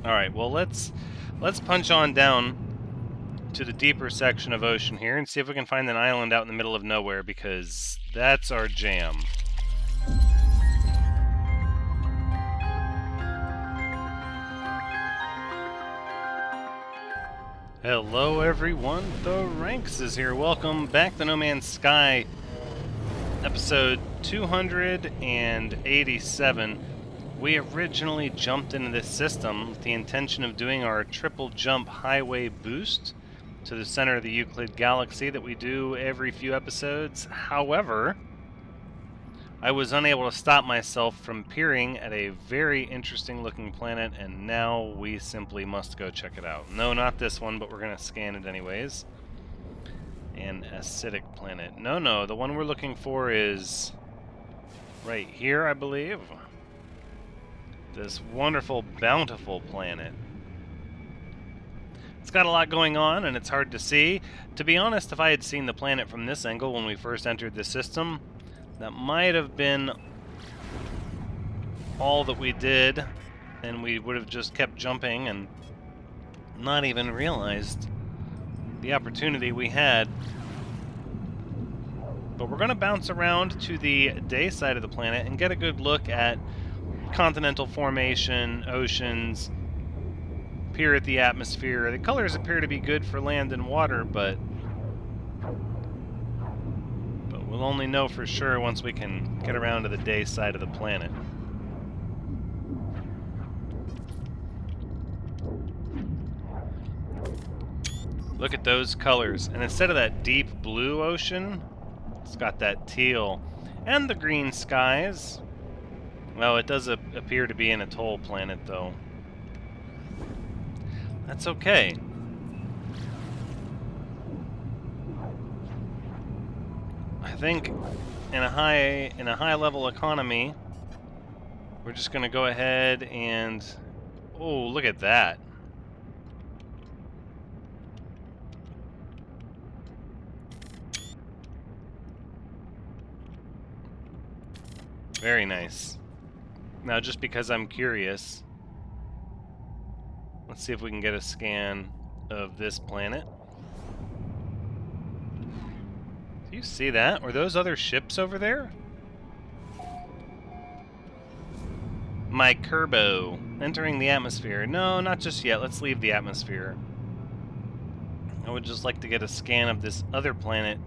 Alright, well let's punch on down to the deeper section of ocean here and see if we can find an island out in the middle of nowhere, because that's our jam. Hello everyone, the Ranks is here. Welcome back to No Man's Sky, episode 287. We originally jumped into this system with the intention of doing our triple jump highway boost to the center of the Euclid galaxy that we do every few episodes. However, I was unable to stop myself from peering at a very interesting looking planet, and now we simply must go check it out. No, not this one, but we're going to scan it anyways. An acidic planet. No, the one we're looking for is right here, I believe. This wonderful, bountiful planet. It's got a lot going on, and it's hard to see. To be honest, if I had seen the planet from this angle when we first entered the system, that might have been all that we did, and we would have just kept jumping and not even realized the opportunity we had. But we're going to bounce around to the day side of the planet and get a good look at continental formation, oceans, peer at the atmosphere. The colors appear to be good for land and water, but we'll only know for sure once we can get around to the day side of the planet. Look at those colors, and instead of that deep blue ocean, it's got that teal and the green skies. Well, it does appear to be an atoll planet, though. That's okay. I think in a high level economy, we're just going to go ahead and... Oh, look at that. Very nice. Now, just because I'm curious, let's see if we can get a scan of this planet. Do you see that? Were those other ships over there? My Kerbo entering the atmosphere. No, not just yet. Let's leave the atmosphere. I would just like to get a scan of this other planet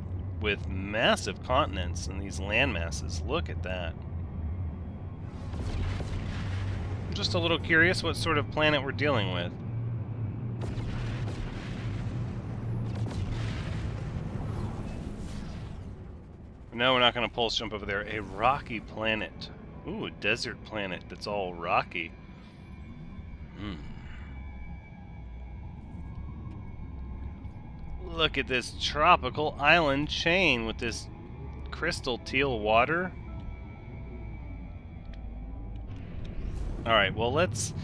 with massive continents and these land masses. Look at that. I'm just a little curious what sort of planet we're dealing with. No, we're not going to pulse jump over there. A rocky planet. Ooh, a desert planet that's all rocky. Look at this tropical island chain with this crystal teal water. Alright, well let's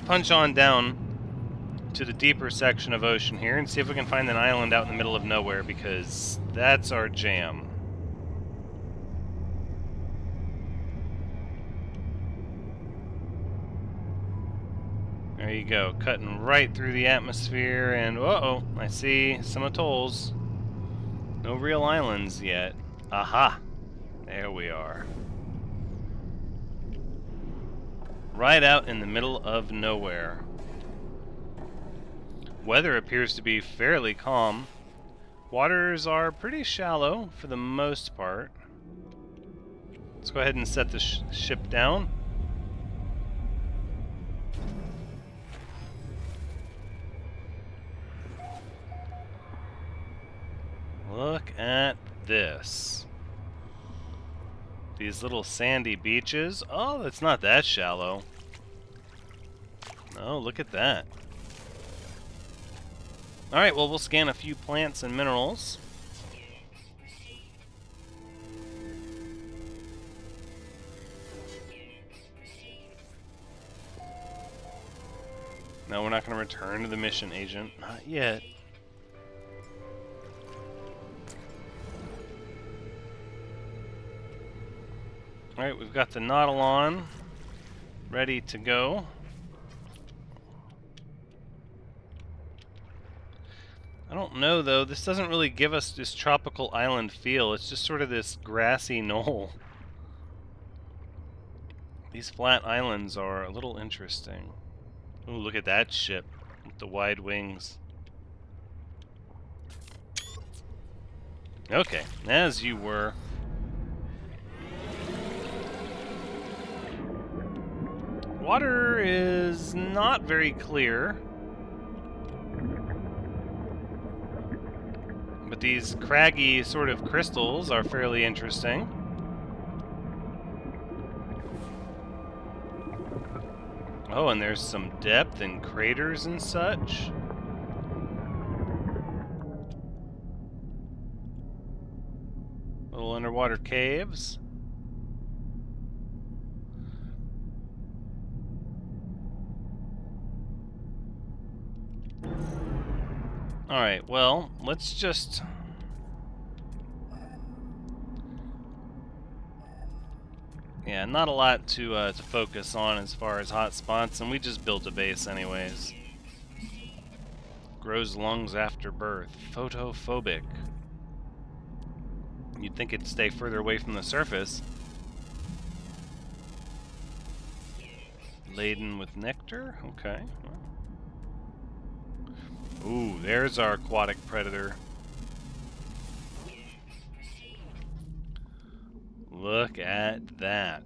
punch on down to the deeper section of ocean here and see if we can find an island out in the middle of nowhere, because that's our jam. There you go, cutting right through the atmosphere, and uh-oh, I see some atolls. No real islands yet. Aha! There we are. Right out in the middle of nowhere. Weather appears to be fairly calm. Waters are pretty shallow for the most part. Let's go ahead and set the ship down. Look at this. These little sandy beaches. Oh, it's not that shallow. No, look at that. Alright, well, we'll scan a few plants and minerals. No, we're not going to return to the mission, Agent. Not yet. Alright, we've got the Nautilon ready to go. don't know, though. This doesn't really give us this tropical island feel. It's just sort of this grassy knoll. These flat islands are a little interesting. Ooh, look at that ship with the wide wings. Okay, as you were. Water is not very clear. But these craggy sort of crystals are fairly interesting. Oh, and there's some depth and craters and such. Little underwater caves. Alright, well, let's just... Yeah, not a lot to focus on as far as hot spots, and we just built a base anyways. Grows lungs after birth. Photophobic. You'd think it'd stay further away from the surface. Laden with nectar? Okay. Ooh, there's our aquatic predator. Look at that.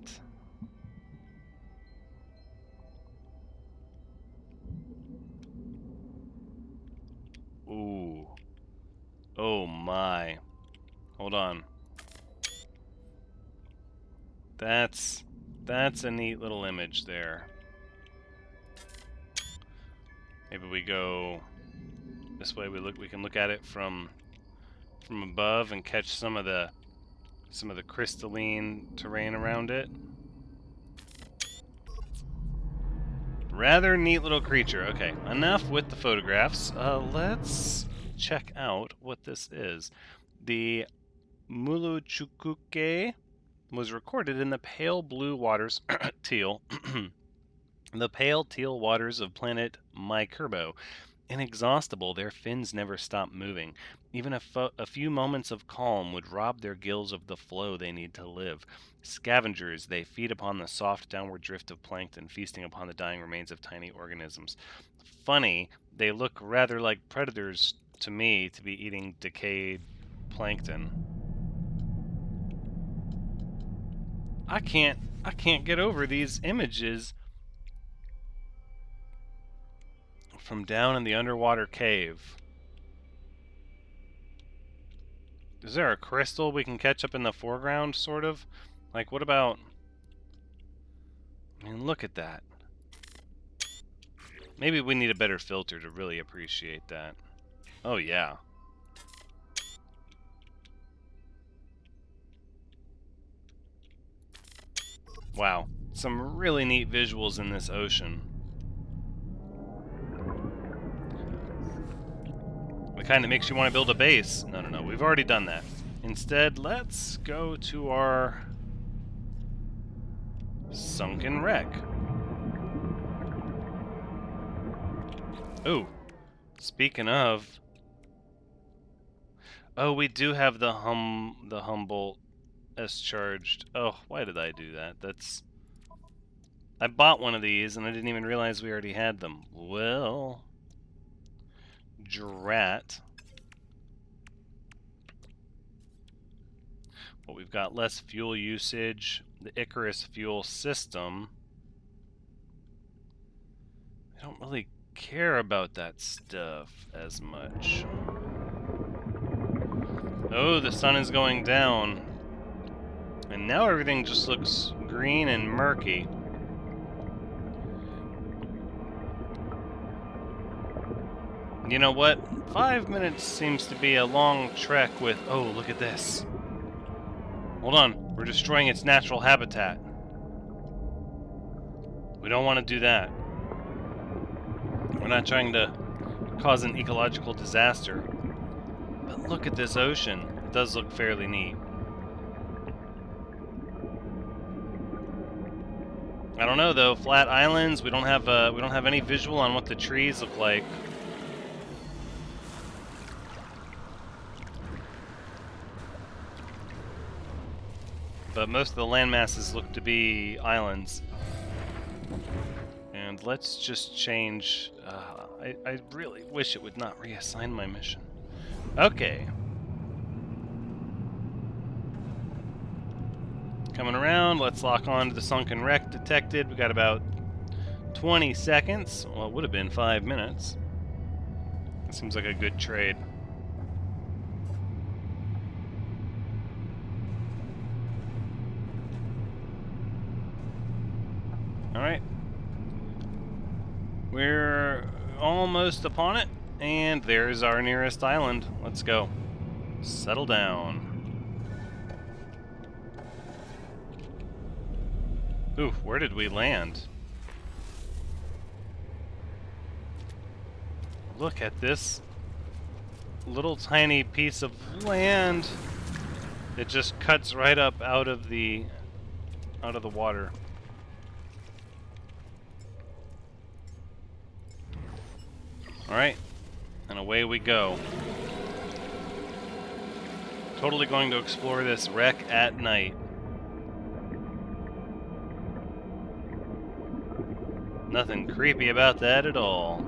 Ooh. Oh my. Hold on. That's a neat little image there. Maybe we go this way. We can look at it from above and catch some of the crystalline terrain around it. Rather neat little creature. Okay, enough with the photographs. Let's check out what this is. The Muluchukuke was recorded in the pale blue waters, teal, the pale teal waters of planet Mykerbo. Inexhaustible, their fins never stop moving. Even a few moments of calm would rob their gills of the flow they need to live. Scavengers, they feed upon the soft downward drift of plankton, feasting upon the dying remains of tiny organisms. Funny, they look rather like predators to me to be eating decayed plankton. I can't get over these images from down in the underwater cave. Is there a crystal we can catch up in the foreground, sort of? Like, what about... I mean, look at that. Maybe we need a better filter to really appreciate that. Oh, yeah. Wow. Some really neat visuals in this ocean. The kind that makes you want to build a base. No, we've already done that. Instead, let's go to our sunken wreck. Oh, speaking of... Oh, we do have the Humboldt S-charged. Oh, why did I do that? I bought one of these and I didn't even realize we already had them. Well... Drat. Well, we've got less fuel usage. The Icarus fuel system. I don't really care about that stuff as much. Oh, the sun is going down. And now everything just looks green and murky. You know what? 5 minutes seems to be a long trek with... Oh, look at this. Hold on. We're destroying its natural habitat. We don't want to do that. We're not trying to cause an ecological disaster. But look at this ocean. It does look fairly neat. I don't know though. Flat islands. We don't have any visual on what the trees look like. but most of the landmasses look to be islands. And let's just change... I really wish it would not reassign my mission. Okay. Coming around, let's lock on to the sunken wreck detected. We got about 20 seconds. Well, it would have been 5 minutes. That seems like a good trade. Alright. We're almost upon it, and there's our nearest island. Let's go. Settle down. Ooh, where did we land? Look at this little tiny piece of land. It just cuts right up out of the water. Alright, and away we go. Totally going to explore this wreck at night. Nothing creepy about that at all.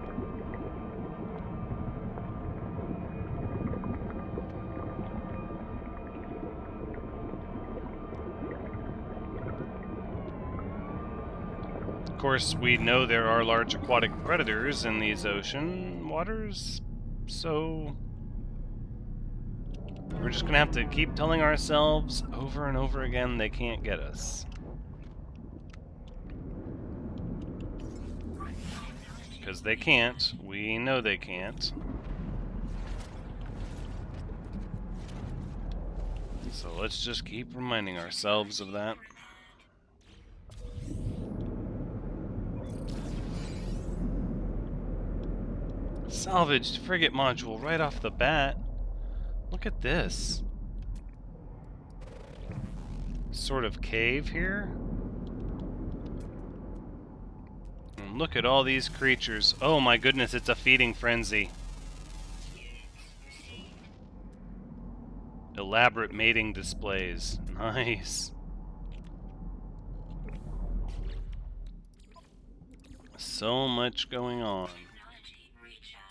Of course, we know there are large aquatic predators in these ocean waters, so we're just gonna have to keep telling ourselves over and over again they can't get us. Because they can't. We know they can't. So let's just keep reminding ourselves of that. Salvaged frigate module right off the bat. Look at this. Sort of cave here. And look at all these creatures. Oh my goodness, it's a feeding frenzy. Elaborate mating displays. Nice. So much going on.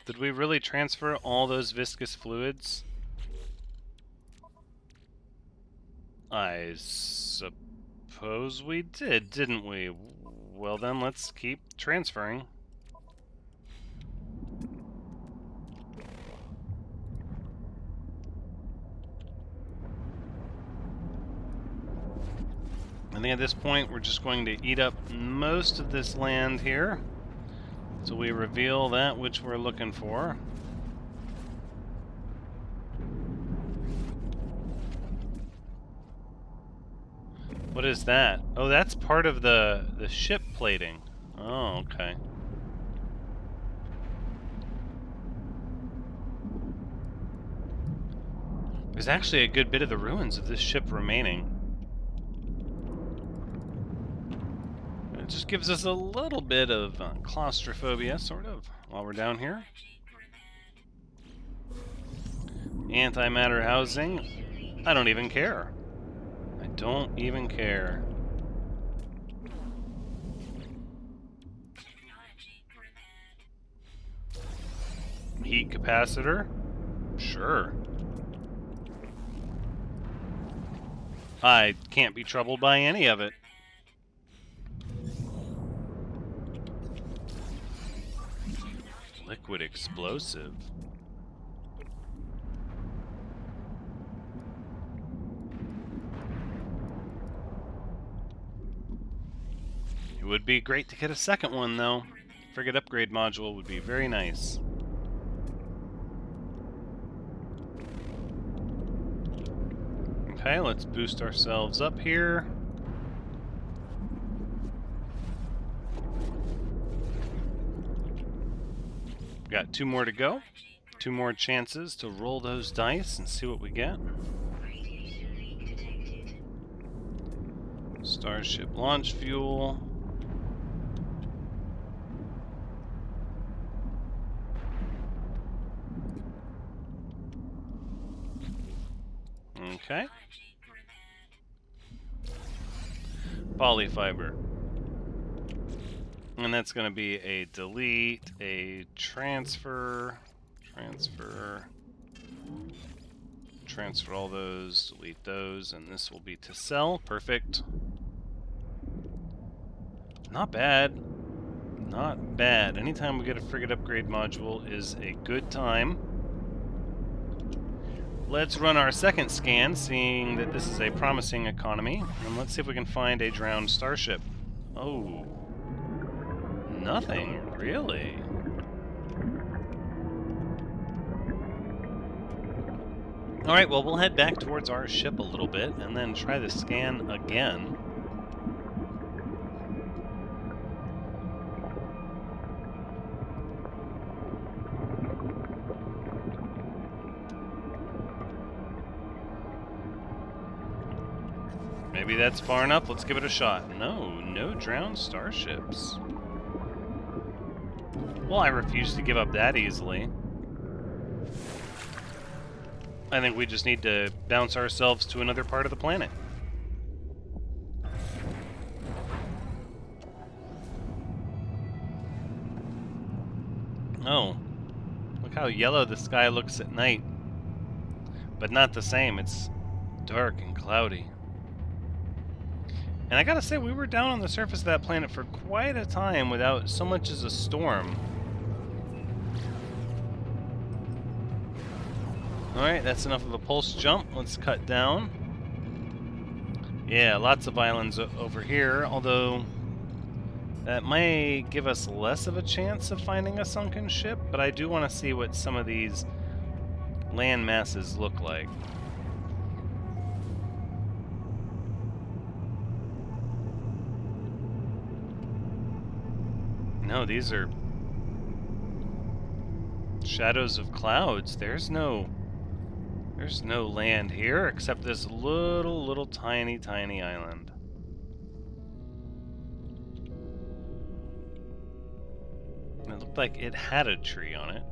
Did we really transfer all those viscous fluids? I suppose we did, didn't we? Well then, let's keep transferring. I think at this point we're just going to eat up most of this land here. So we reveal that which we're looking for. What is that? Oh, that's part of the ship plating. Oh, okay. There's actually a good bit of the ruins of this ship remaining. It just gives us a little bit of claustrophobia, sort of, while we're down here. Antimatter housing. I don't even care. I don't even care. Heat capacitor? Sure. I can't be troubled by any of it. Liquid explosive. It would be great to get a second one, though. Frigate upgrade module would be very nice. Okay, let's boost ourselves up here. Got 2 more to go. 2 more chances to roll those dice and see what we get. Starship launch fuel. Okay. polyfiber. And that's going to be a delete, a transfer, transfer all those, delete those, and this will be to sell. Perfect. Not bad. Not bad. Anytime we get a frigate upgrade module is a good time. Let's run our second scan, seeing that this is a promising economy. And let's see if we can find a drowned starship. Oh. Nothing, really? Alright, well, we'll head back towards our ship a little bit, and then try the scan again. Maybe that's far enough. Let's give it a shot. No drowned starships. Well, I refuse to give up that easily. I think we just need to bounce ourselves to another part of the planet. Oh, look how yellow the sky looks at night. But not the same. It's dark and cloudy. And I gotta say, we were down on the surface of that planet for quite a time without so much as a storm. Alright, that's enough of a pulse jump. Let's cut down. Yeah, lots of islands over here, although that may give us less of a chance of finding a sunken ship, but I do want to see what some of these land masses look like. No, these are shadows of clouds. There's no land here except this little tiny island. It looked like it had a tree on it.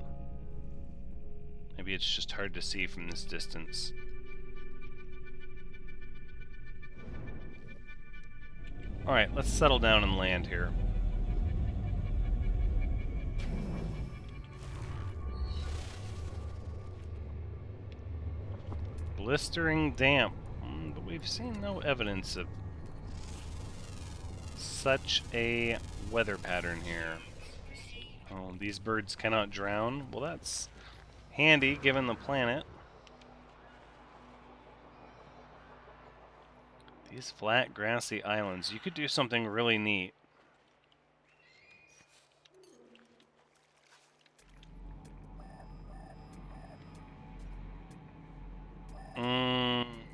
Maybe it's just hard to see from this distance. Alright, let's settle down and land here. Blistering damp, but we've seen no evidence of such a weather pattern here. Oh, these birds cannot drown. Well, that's handy given the planet. These flat, grassy islands, you could do something really neat.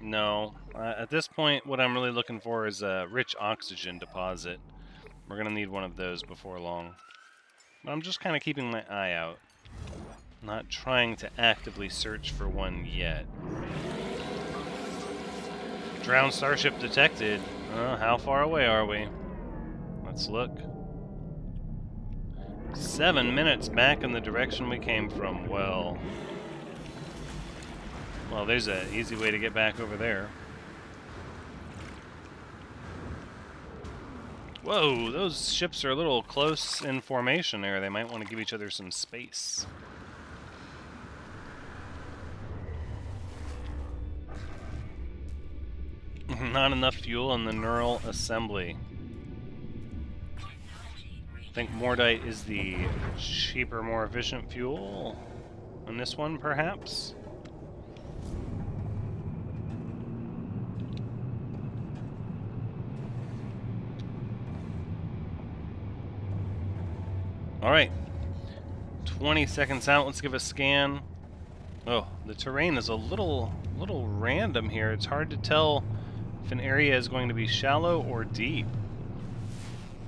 No. At this point, what I'm really looking for is a rich oxygen deposit. We're going to need one of those before long. But I'm just kind of keeping my eye out. Not trying to actively search for one yet. Drowned starship detected. How far away are we? Let's look. 7 minutes back in the direction we came from. Well, there's an easy way to get back over there. Whoa, those ships are a little close in formation there. They might want to give each other some space. Not enough fuel in the neural assembly. I think Mordite is the cheaper, more efficient fuel on this one, perhaps? Alright, 20 seconds out, let's give a scan. Oh, the terrain is a little random here. It's hard to tell if an area is going to be shallow or deep.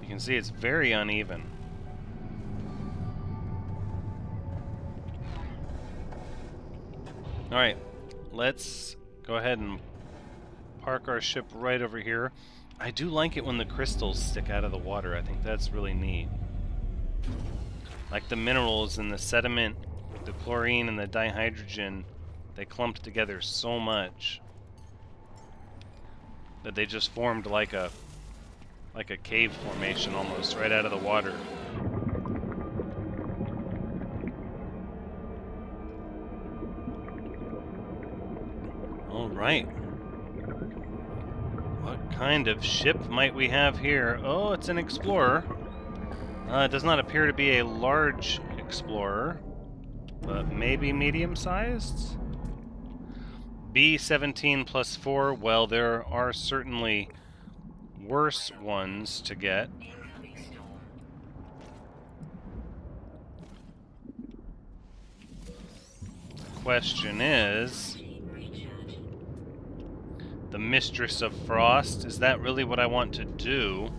You can see it's very uneven. Alright, let's go ahead and park our ship right over here. I do like it when the crystals stick out of the water. I think that's really neat. Like the minerals and the sediment, the chlorine and the dihydrogen, they clumped together so much that they just formed like a Like a cave formation almost, right out of the water. Alright. What kind of ship might we have here? Oh, it's an explorer. It does not appear to be a large explorer, but maybe medium-sized? B-17 plus 4, well, there are certainly worse ones to get. Question is, the Mistress of Frost, is that really what I want to do?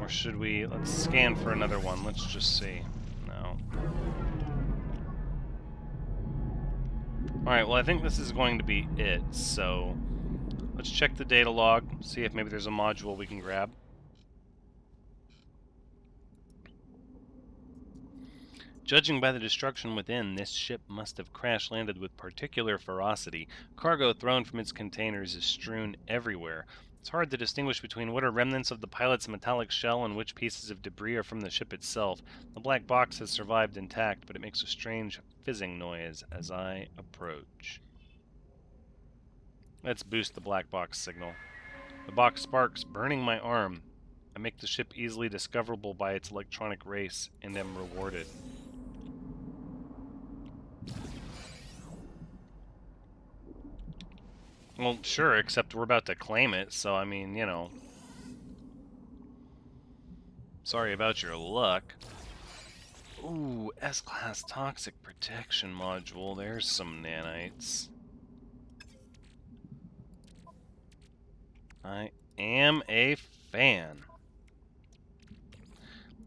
Or should we, let's scan for another one, let's just see. No. Alright, well I think this is going to be it, so let's check the data log, see if maybe there's a module we can grab. Judging by the destruction within, this ship must have crash-landed with particular ferocity. Cargo thrown from its containers is strewn everywhere. It's hard to distinguish between what are remnants of the pilot's metallic shell and which pieces of debris are from the ship itself. The black box has survived intact, but it makes a strange fizzing noise as I approach. Let's boost the black box signal. The box sparks, burning my arm. I make the ship easily discoverable by its electronic race, and am rewarded. Well, sure, except we're about to claim it, so I mean, you know. Sorry about your luck. Ooh, S-Class Toxic Protection Module. There's some nanites. I am a fan.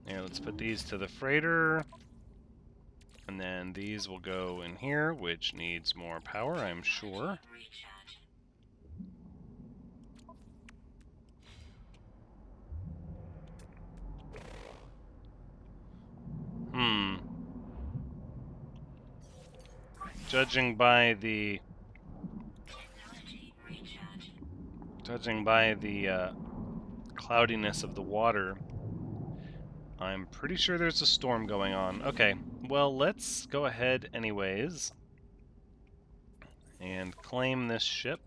Here, let's put these to the freighter. And then these will go in here, which needs more power, I'm sure. Judging by the cloudiness of the water, I'm pretty sure there's a storm going on. Okay, well, let's go ahead anyways and claim this ship.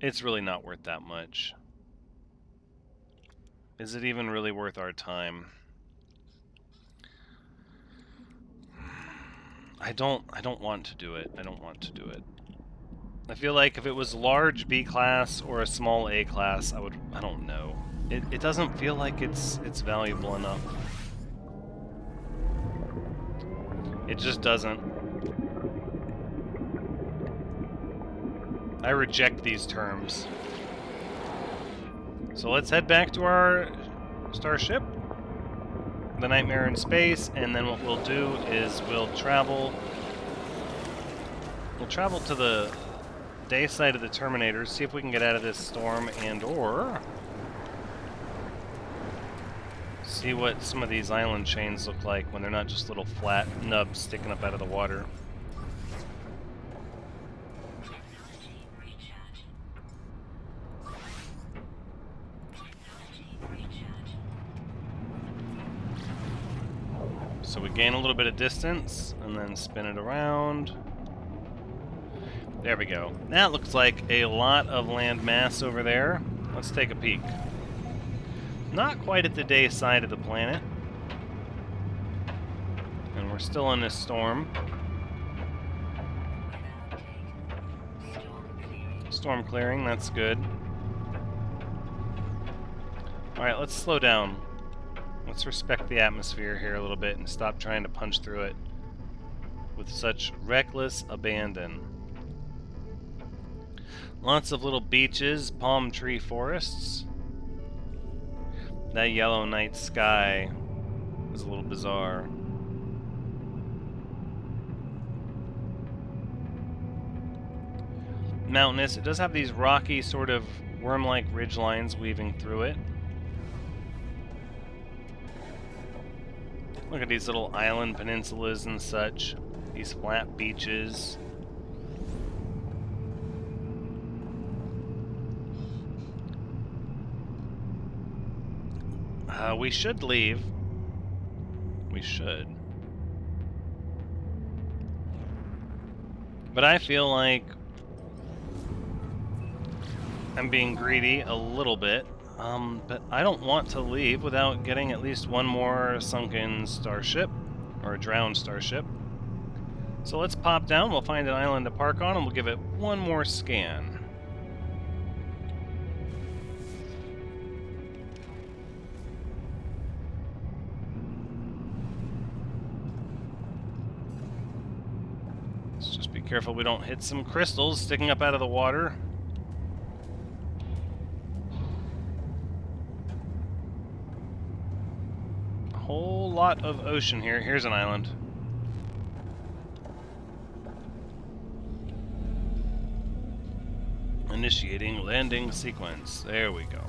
It's really not worth that much. Is it even really worth our time? I don't want to do it. I don't want to do it. I feel like if it was large B class or a small A class, I don't know. It doesn't feel like it's valuable enough. It just doesn't. I reject these terms. So let's head back to our starship, the Nightmare in Space, and then what we'll do is we'll travel to the day side of the Terminators, see if we can get out of this storm, and or see what some of these island chains look like when they're not just little flat nubs sticking up out of the water. So we gain a little bit of distance, and then spin it around. There we go. That looks like a lot of land mass over there. Let's take a peek. Not quite at the day side of the planet. And we're still in this storm. Storm clearing, that's good. Alright, let's slow down. Let's respect the atmosphere here a little bit and stop trying to punch through it with such reckless abandon. Lots of little beaches, palm tree forests. That yellow night sky is a little bizarre. Mountainous. It does have these rocky, sort of worm-like ridge lines weaving through it. Look at these little island peninsulas and such. These flat beaches. We should leave. We should. But I feel like I'm being greedy a little bit. But I don't want to leave without getting at least one more sunken starship, or a drowned starship. So let's pop down, we'll find an island to park on, and we'll give it one more scan. Let's just be careful we don't hit some crystals sticking up out of the water. A whole lot of ocean here. Here's an island. Initiating landing sequence. There we go.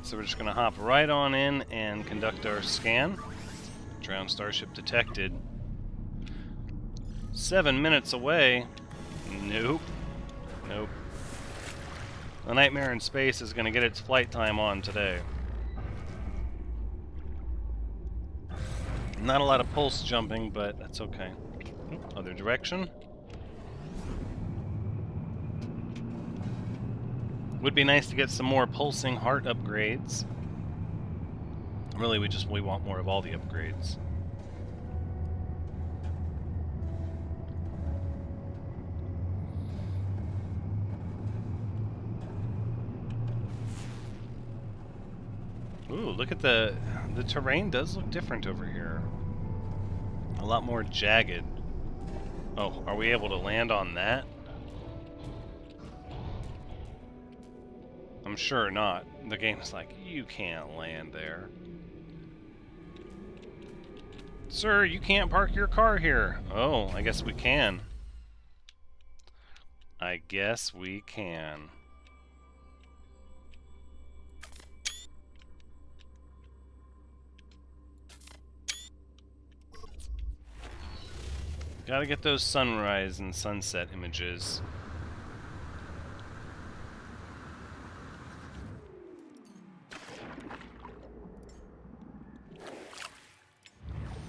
So we're just going to hop right on in and conduct our scan. Drowned starship detected. 7 minutes away. Nope. Nope. The Nightmare in Space is going to get its flight time on today. Not a lot of pulse jumping, but that's okay. Other direction. Would be nice to get some more pulsing heart upgrades. Really, we want more of all the upgrades. Ooh, look at the terrain does look different over here. A lot more jagged. Oh, are we able to land on that? I'm sure not. The game's like, you can't land there. Sir, you can't park your car here. Oh, I guess we can. I guess we can. Gotta get those sunrise and sunset images.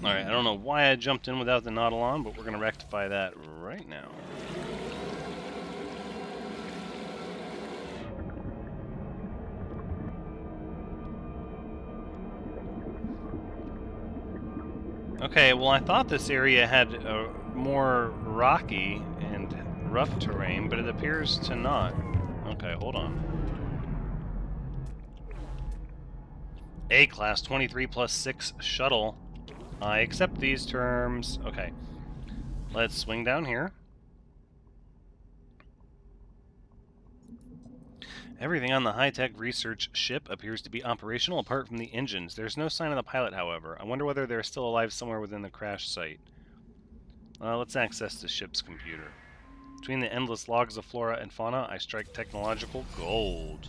Alright, I don't know why I jumped in without the Nautilon, but we're gonna rectify that right now. Okay, well I thought this area had a more rocky and rough terrain, but it appears to not. Okay, hold on. A-class 23 plus 6 shuttle. I accept these terms. Okay. Let's swing down here. Everything on the high-tech research ship appears to be operational apart from the engines. There's no sign of the pilot, however. I wonder whether they're still alive somewhere within the crash site. Let's access the ship's computer. Between the endless logs of flora and fauna, I strike technological gold.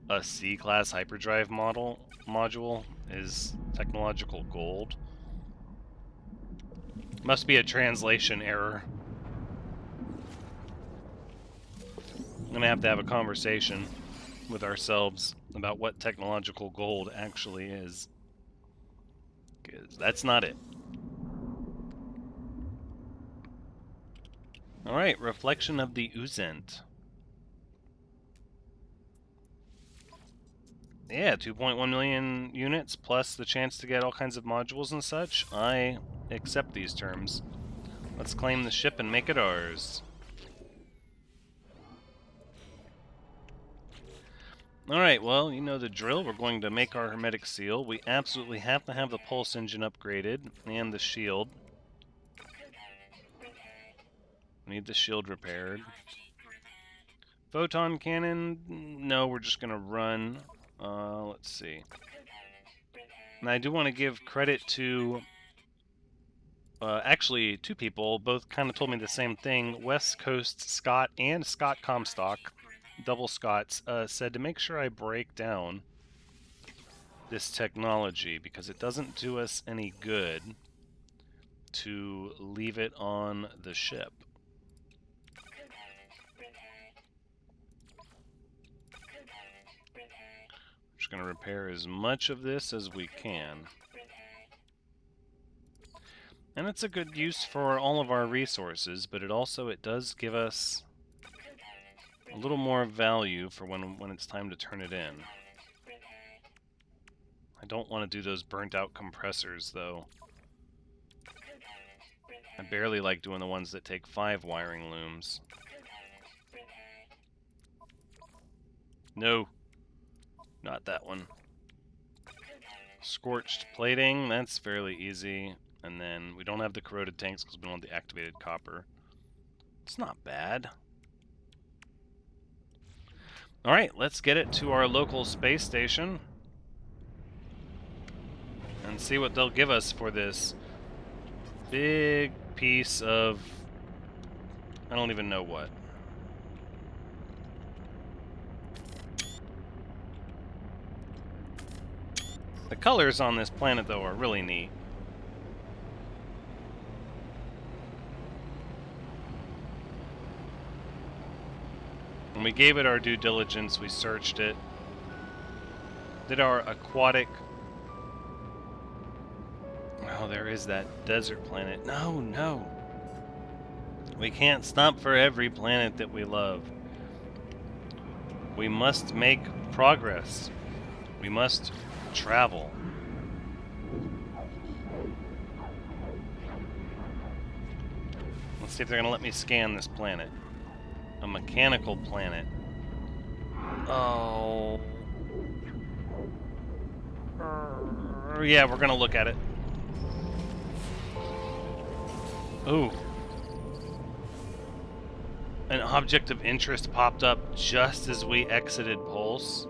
A C-class hyperdrive module is technological gold. Must be a translation error. I'm gonna have to have a conversation with ourselves about what technological gold actually is. 'Cause that's not it. Alright, reflection of the Uzent. Yeah, 2.1 million units, plus the chance to get all kinds of modules and such. I accept these terms. Let's claim the ship and make it ours. Alright, well, you know the drill. We're going to make our hermetic seal. We absolutely have to have the pulse engine upgraded, and the shield. We need the shield repaired. Photon cannon, no, we're just going to run. Let's see. And I do want to give credit to, actually, two people. Both kind of told me the same thing. West Coast Scott and Scott Comstock, double Scotts, said to make sure I break down this technology because it doesn't do us any good to leave it on the ship. Just going to repair as much of this as we can. And it's a good use for all of our resources, but it does give us a little more value for when it's time to turn it in. I don't want to do those burnt out compressors, though. I barely like doing the ones that take 5 wiring looms. No. Not that one. Scorched plating, that's fairly easy. And then we don't have the corroded tanks because we don't have the activated copper. It's not bad. Alright, let's get it to our local space station. And see what they'll give us for this big piece of... I don't even know what. The colors on this planet, though, are really neat. And we gave it our due diligence, we searched it. Did our aquatic... Oh, there is that desert planet. No, no. We can't stop for every planet that we love. We must make progress. We must travel. Let's see if they're going to let me scan this planet. A mechanical planet. Oh. Yeah, we're going to look at it. Ooh. An object of interest popped up just as we exited Pulse.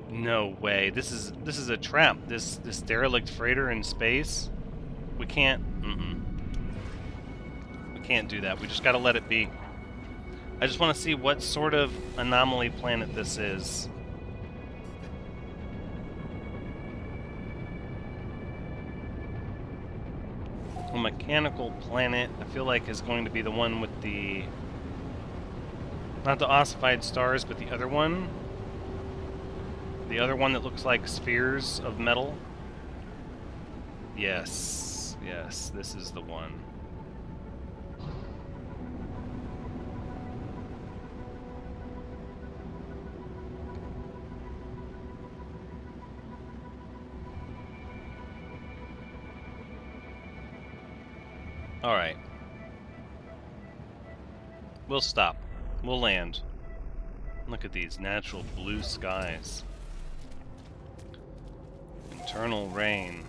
No way. This is a trap. This derelict freighter in space. We can't. We can't do that. We just gotta let it be. I just want to see what sort of anomaly planet this is. A mechanical planet, I feel like, is going to be the one with the... Not the ossified stars, but the other one. The other one that looks like spheres of metal. Yes, yes, this is the one. Alright. We'll stop. We'll land. Look at these natural blue skies. Internal rain.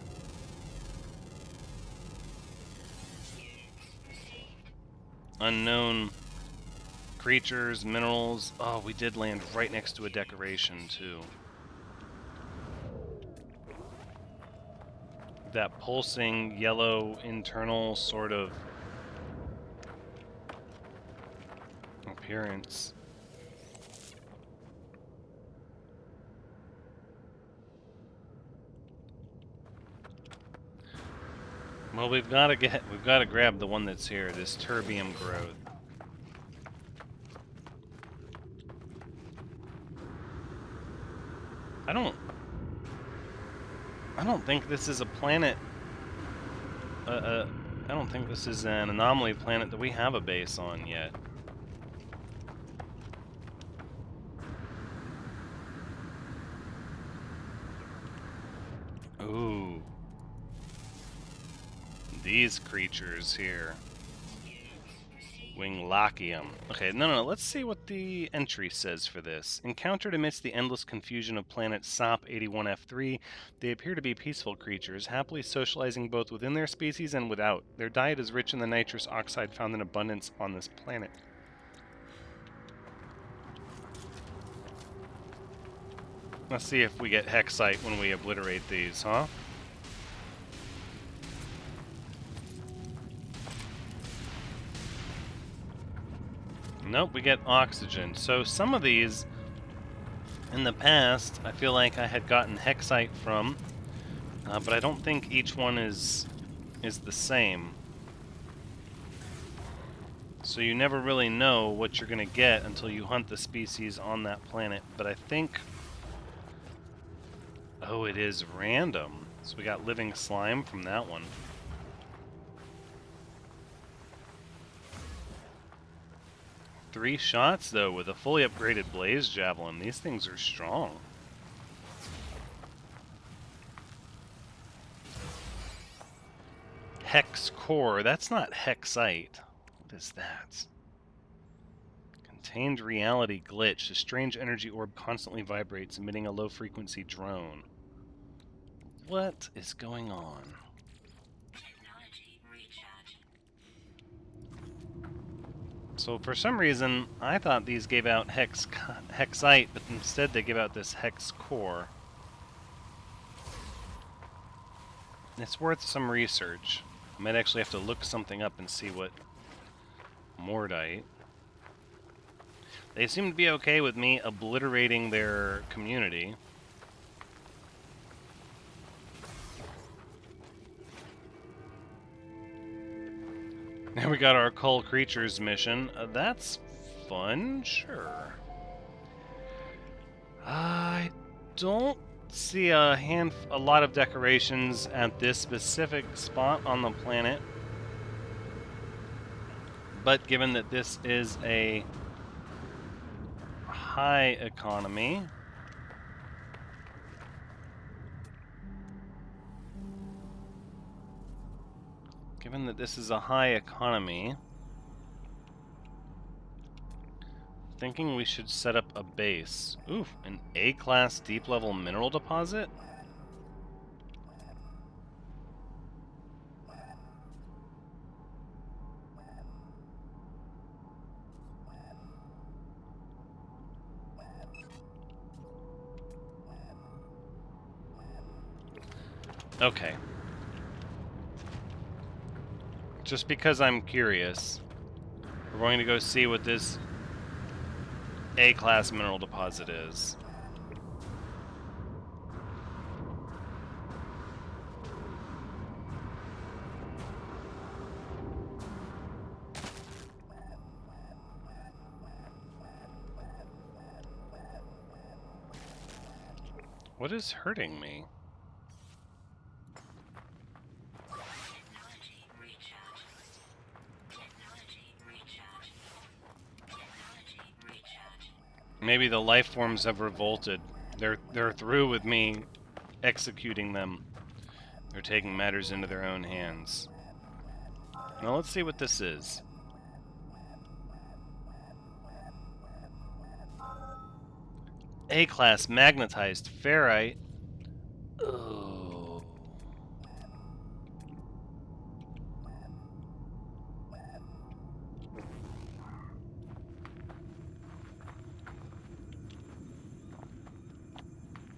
Unknown creatures, minerals. Oh, we did land right next to a decoration, too. That pulsing yellow internal sort of appearance. Well, we've got to grab the one that's here, this terbium growth. I don't think this is a planet. I don't think this is an anomaly planet that we have a base on yet. Ooh. These creatures here. Winglockium. Okay, no, let's see what the entry says for this. Encountered amidst the endless confusion of planet SOP 81F3, they appear to be peaceful creatures, happily socializing both within their species and without. Their diet is rich in the nitrous oxide found in abundance on this planet. Let's see if we get hexite when we obliterate these, huh? Nope, we get oxygen. So some of these, in the past, I feel like I had gotten hexite from, but I don't think each one is the same. So you never really know what you're going to get until you hunt the species on that planet. But I think... Oh, it is random. So we got living slime from that one. Three shots, though, with a fully upgraded blaze javelin. These things are strong. Hex core. That's not hexite. What is that? Contained reality glitch. A strange energy orb constantly vibrates, emitting a low-frequency drone. What is going on? So for some reason, I thought these gave out hexite, but instead they give out this hex core. It's worth some research. I might actually have to look something up and see what mordite. They seem to be okay with me obliterating their community. Now we got our Cull Creatures mission. That's fun, sure. I don't see a lot of decorations at this specific spot on the planet. But given that this is a high economy, thinking we should set up a base. Ooh, an A-class deep-level mineral deposit? Okay. Just because I'm curious, we're going to go see what this A-class mineral deposit is. What is hurting me? Maybe the Lifeforms have revolted. They're through with me executing them. They're taking matters into their own hands. Now let's see what this is. A-class magnetized ferrite. Oh.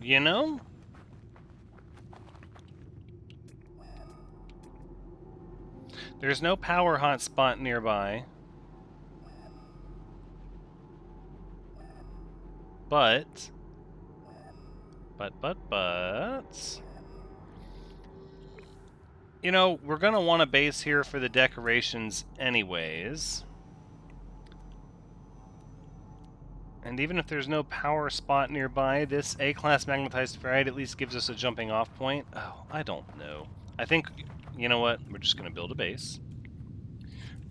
You know? There's no power hotspot nearby. But... You know, we're gonna want a base here for the decorations anyways. And even if there's no power spot nearby, this A-class magnetized ferrite at least gives us a jumping off point. Oh, I don't know. I think, you know what, we're just gonna build a base.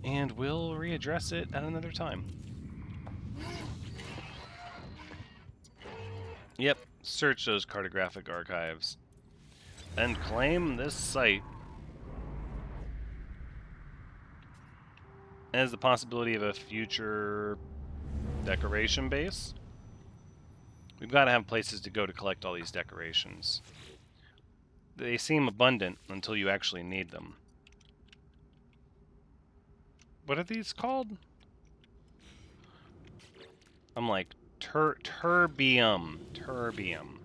And we'll readdress it at another time. Yep, search those cartographic archives. And claim this site. As the possibility of a future decoration base. We've got to have places to go to collect all these decorations. They seem abundant until you actually need them. What are these called? I'm like, terbium. Terbium.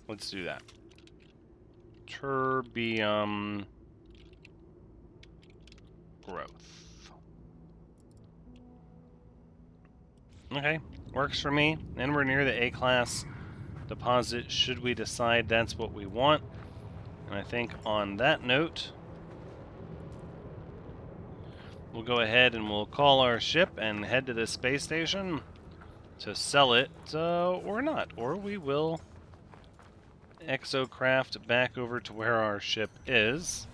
Let's do that. Terbium growth. Okay, works for me. And we're near the A-class deposit, should we decide that's what we want. And I think on that note, we'll go ahead and we'll call our ship and head to the space station to sell it, or not. Or we will exocraft back over to where our ship is.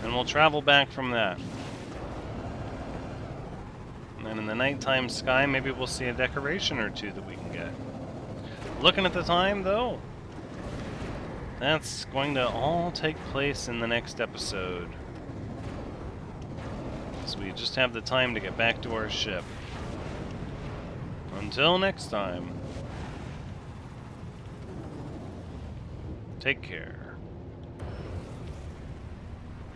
And we'll travel back from that. And then in the nighttime sky, maybe we'll see a decoration or two that we can get. Looking at the time, though, that's going to all take place in the next episode. So we just have the time to get back to our ship. Until next time, take care.